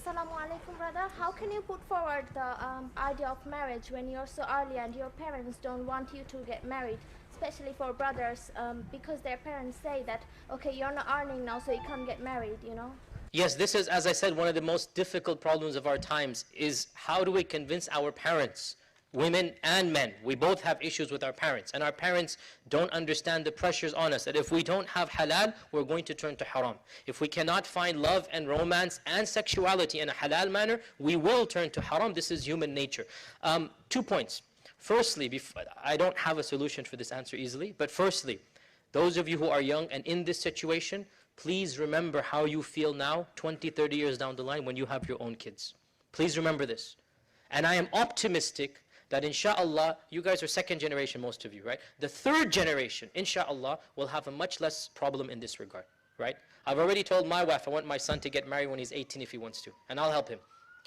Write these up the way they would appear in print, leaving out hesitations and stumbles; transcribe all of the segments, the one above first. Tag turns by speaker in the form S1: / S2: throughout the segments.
S1: Assalamu alaikum, brother. How can you put forward the idea of marriage when you're so early and your parents don't want you to get married, especially for brothers, because their parents say that, okay, you're not earning now, so you can't get married, you know?
S2: Yes, this is, as I said, one of the most difficult problems of our times is how do we convince our parents, women and men. We both have issues with our parents, and our parents don't understand the pressures on us, that if we don't have halal, we're going to turn to haram. If we cannot find love and romance and sexuality in a halal manner, we will turn to haram. This is human nature. 2 points. Firstly, I don't have a solution for this answer easily, but firstly, those of you who are young and in this situation, please remember how you feel now, 20, 30 years down the line when you have your own kids. Please remember this. And I am optimistic that inshallah, you guys are second generation, most of you, right? The third generation, inshallah, will have a much less problem in this regard, right? I've already told my wife I want my son to get married when he's 18 if he wants to, and I'll help him.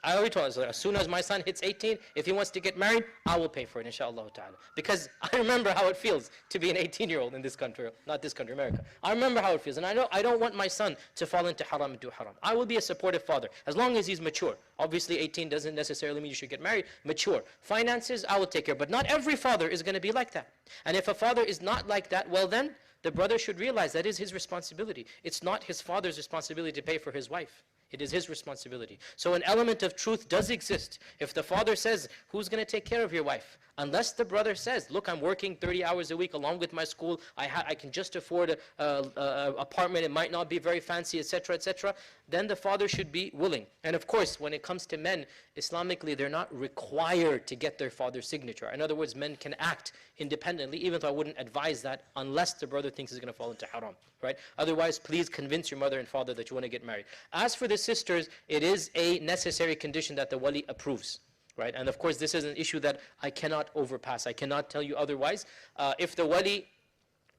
S2: I already told her, as soon as my son hits 18, if he wants to get married, I will pay for it, inshallah ta'ala. Because I remember how it feels to be an 18-year-old in this country, not this country, America. I remember how it feels, and I don't want my son to fall into haram and do haram. I will be a supportive father, as long as he's mature. Obviously, 18 doesn't necessarily mean you should get married. Mature. Finances, I will take care, but not every father is going to be like that. And if a father is not like that, well then, the brother should realize that is his responsibility. It's not his father's responsibility to pay for his wife. It is his responsibility. So an element of truth does exist. If the father says, who's going to take care of your wife? Unless the brother says, look, I'm working 30 hours a week along with my school, I can just afford an apartment, it might not be very fancy, etc., etc., then the father should be willing. And of course, when it comes to men, Islamically, they're not required to get their father's signature. In other words, men can act independently, even though I wouldn't advise that unless the brother thinks he's going to fall into haram, right? Otherwise, please convince your mother and father that you want to get married. As for the sisters, it is a necessary condition that the wali approves. Right? And of course, this is an issue that I cannot overpass. I cannot tell you otherwise. If the wali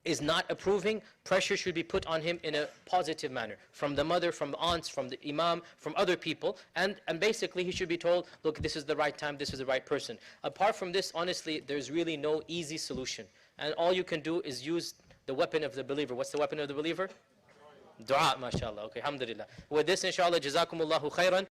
S2: is not approving, pressure should be put on him in a positive manner. From the mother, from the aunts, from the imam, from other people. And basically, he should be told, look, this is the right time, this is the right person. Apart from this, honestly, there's really no easy solution. And all you can do is use the weapon of the believer. What's the weapon of the believer? Dua, mashallah. Okay, alhamdulillah. With this, inshallah, jazakumullahu khairan.